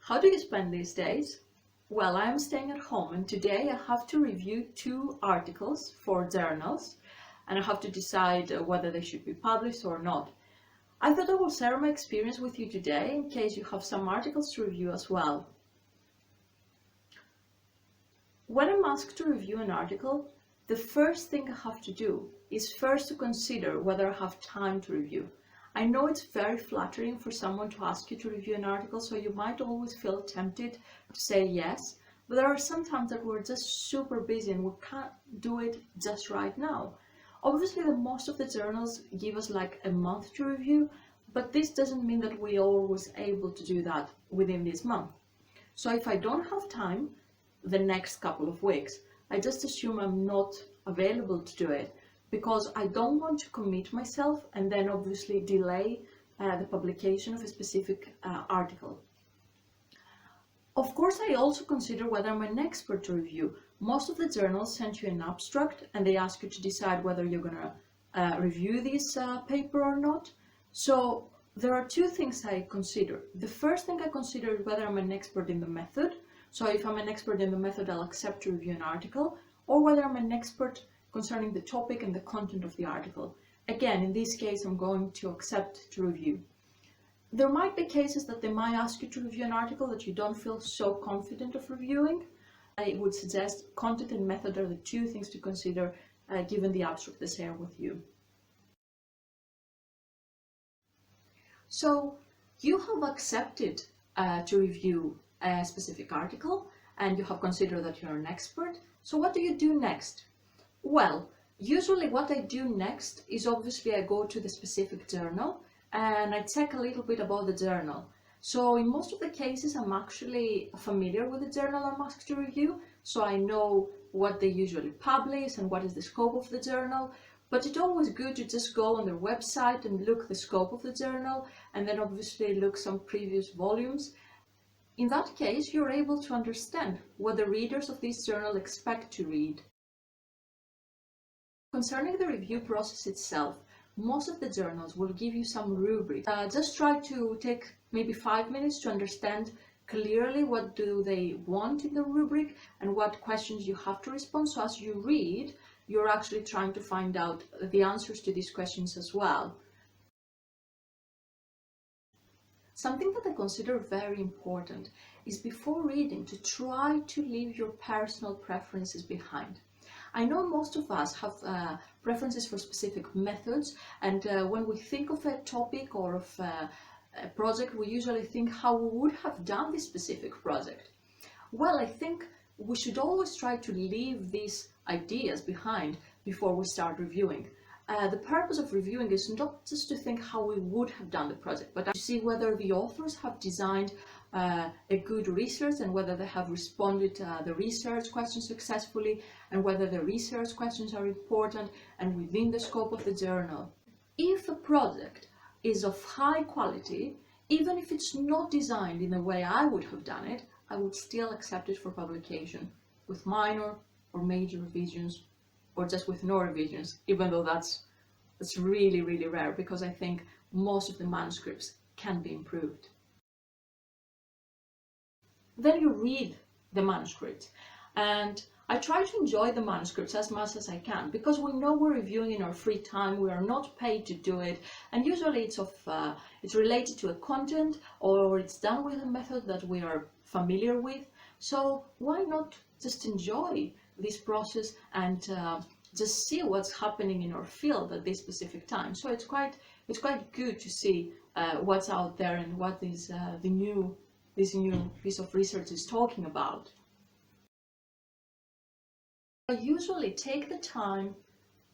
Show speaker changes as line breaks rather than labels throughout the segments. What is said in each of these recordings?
How do you spend these days? Well, I am staying at home and today I have to review 2 articles for journals and I have to decide whether they should be published or not. I thought I will share my experience with you today in case you have some articles to review as well. When I'm asked to review an article, the first thing I have to do is first to consider whether I have time to review. I know it's very flattering for someone to ask you to review an article, so you might always feel tempted to say yes, but there are some times that we're just super busy and we can't do it just right now. Obviously, most of the journals give us like a month to review, but this doesn't mean that we're always able to do that within this month. So if I don't have time the next couple of weeks, I just assume I'm not available to do it, because I don't want to commit myself and then obviously delay the publication of a specific article. Of course, I also consider whether I'm an expert to review. Most of the journals send you an abstract and they ask you to decide whether you're going to review this paper or not. So there are 2 things I consider. The first thing I consider is whether I'm an expert in the method. So if I'm an expert in the method, I'll accept to review an article, or whether I'm an expert concerning the topic and the content of the article. Again, in this case, I'm going to accept to review. There might be cases that they might ask you to review an article that you don't feel so confident of reviewing. I would suggest content and method are the 2 things to consider given the abstract they share with you. So you have accepted to review a specific article and you have considered that you're an expert. So what do you do next? Well, usually what I do next is obviously I go to the specific journal and I check a little bit about the journal. So in most of the cases, I'm actually familiar with the journal I'm asked to review, so I know what they usually publish and what is the scope of the journal. But it's always good to just go on their website and look the scope of the journal and then obviously look some previous volumes. In that case, you're able to understand what the readers of this journal expect to read. Concerning the review process itself, most of the journals will give you some rubric. Just try to take maybe 5 minutes to understand clearly what do they want in the rubric and what questions you have to respond. So as you read, you're actually trying to find out the answers to these questions as well. Something that I consider very important is before reading to try to leave your personal preferences behind. I know most of us have preferences for specific methods, and when we think of a topic or of a project, we usually think how we would have done this specific project. Well, I think we should always try to leave these ideas behind before we start reviewing. The purpose of reviewing is not just to think how we would have done the project, but to see whether the authors have designed a good research and whether they have responded to the research questions successfully and whether the research questions are important and within the scope of the journal. If a project is of high quality, even if it's not designed in the way I would have done it, I would still accept it for publication with minor or major revisions, or just with no revisions, even though that's really, really rare, because I think most of the manuscripts can be improved. Then you read the manuscript, and I try to enjoy the manuscripts as much as I can, because we know we're reviewing in our free time, we are not paid to do it, and usually it's related to a content or it's done with a method that we are familiar with. So why not just enjoy this process and just see what's happening in our field at this specific time. So it's quite good to see what's out there and what is this new piece of research is talking about. I usually take the time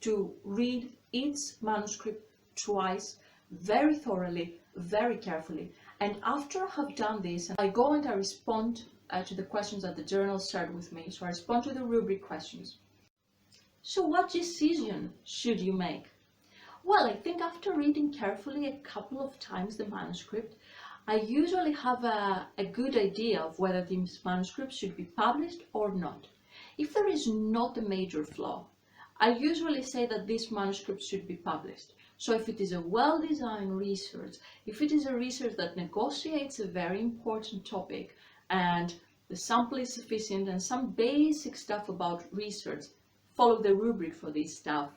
to read each manuscript twice, very thoroughly, very carefully, and after I have done this, I go and I respond to the questions that the journal shared with me. So I respond to the rubric questions. So what decision should you make? Well, I think after reading carefully a couple of times the manuscript, I usually have a good idea of whether this manuscript should be published or not. If there is not a major flaw, I usually say that this manuscript should be published. So if it is a well-designed research, if it is a research that negotiates a very important topic and the sample is sufficient and some basic stuff about research, follow the rubric for this stuff,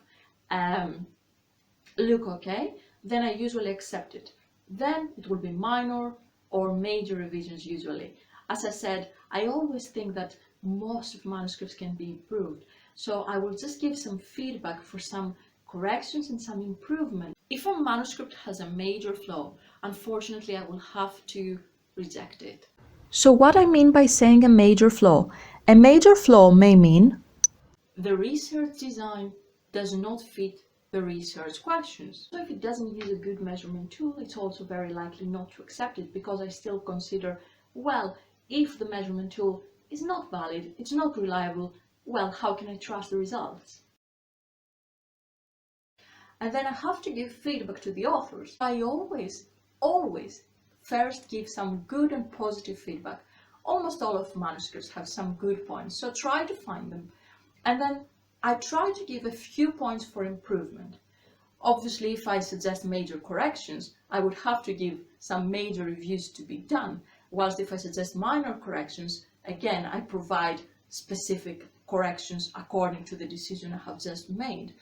look okay, then I usually accept it. Then it will be minor or major revisions usually. As I said, I always think that most of manuscripts can be improved. So I will just give some feedback for some corrections and some improvement. If a manuscript has a major flaw, unfortunately I will have to reject it.
So what I mean by saying a major flaw may mean
the research design does not fit the research questions. So if it doesn't use a good measurement tool, it's also very likely not to accept it, because I still consider, well, if the measurement tool is not valid, it's not reliable, well, how can I trust the results? And then I have to give feedback to the authors. I always first give some good and positive feedback. Almost all of manuscripts have some good points, so try to find them. And then I try to give a few points for improvement. Obviously, if I suggest major corrections, I would have to give some major reviews to be done. Whilst if I suggest minor corrections, again, I provide specific corrections according to the decision I have just made.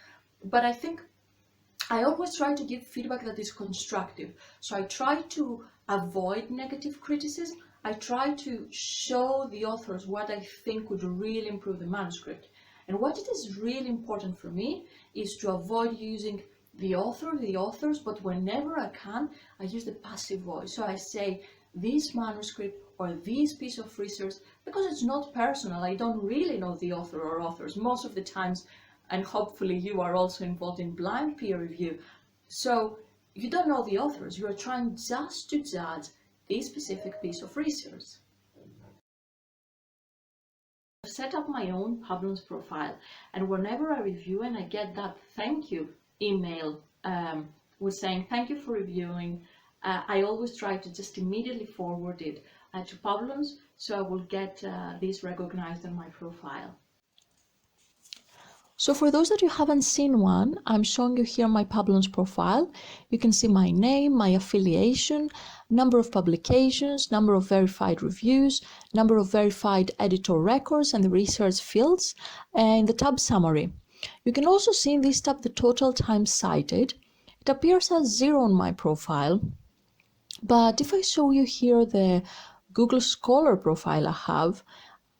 But I think I always try to give feedback that is constructive. So I try to avoid negative criticism. I try to show the authors what I think would really improve the manuscript. And what it is really important for me is to avoid using the authors, but whenever I can, I use the passive voice. So I say this manuscript or this piece of research, because it's not personal. I don't really know the author or authors most of the times, and hopefully you are also involved in blind peer review. So you don't know the authors, you are trying just to judge this specific piece of research. I've set up my own Pablons profile, and whenever I review and I get that thank you email with saying thank you for reviewing, I always try to just immediately forward it to Pablons, so I will get this recognized on my profile.
So for those that you haven't seen one, I'm showing you here my Pablons profile. You can see my name, my affiliation, number of publications, number of verified reviews, number of verified editor records and the research fields, and the tab summary. You can also see in this tab the total time cited. It appears as 0 on my profile, but if I show you here the Google Scholar profile I have,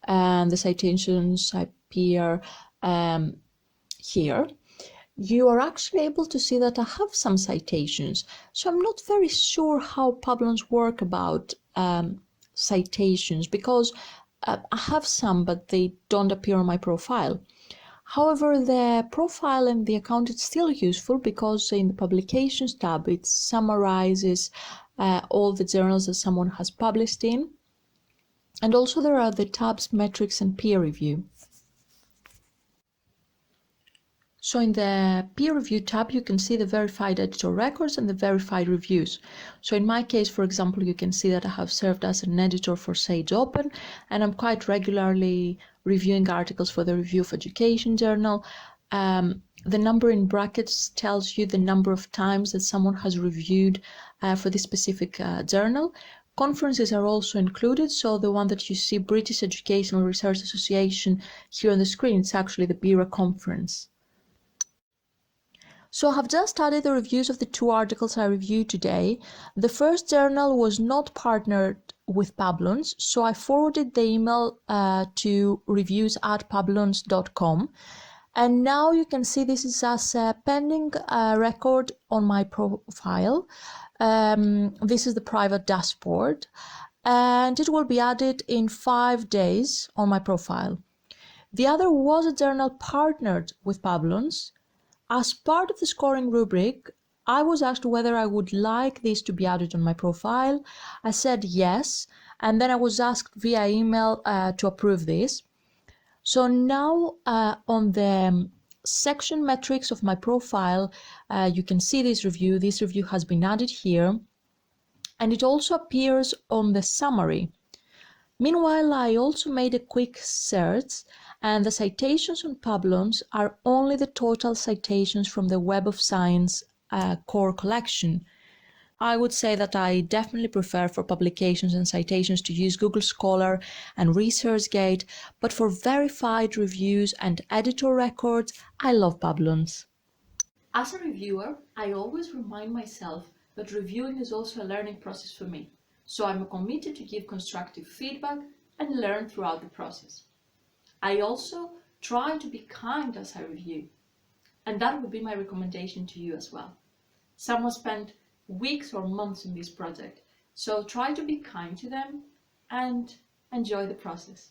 and the citations appear here, you are actually able to see that I have some citations. So I'm not very sure how Pablons work about citations, because I have some, but they don't appear on my profile. However, the profile and the account is still useful, because in the publications tab it summarizes all the journals that someone has published in. And also there are the tabs metrics and peer review. So in the peer review tab, you can see the verified editor records and the verified reviews. So in my case, for example, you can see that I have served as an editor for Sage Open, and I'm quite regularly reviewing articles for the Review of Education journal. The number in brackets tells you the number of times that someone has reviewed for this specific journal. Conferences are also included, so the one that you see, British Educational Research Association, here on the screen, it's actually the BERA conference. So I have just added the reviews of the 2 articles I reviewed today. The first journal was not partnered with Pablons, so I forwarded the email to reviews@pablons.com. And now you can see this is as a pending record on my profile. This is the private dashboard, and it will be added in 5 days on my profile. The other was a journal partnered with Pablons. As part of the scoring rubric, I was asked whether I would like this to be added on my profile. I said yes, and then I was asked via email to approve this. So now on the section metrics of my profile, you can see this review. This review has been added here, and it also appears on the summary. Meanwhile, I also made a quick search, and the citations on Pablons are only the total citations from the Web of Science core collection. I would say that I definitely prefer for publications and citations to use Google Scholar and ResearchGate, but for verified reviews and editor records, I love Babylons.
As a reviewer, I always remind myself that reviewing is also a learning process for me, so I'm committed to give constructive feedback and learn throughout the process. I also try to be kind as I review, and that would be my recommendation to you as well. Someone spent weeks or months in this project, so try to be kind to them and enjoy the process.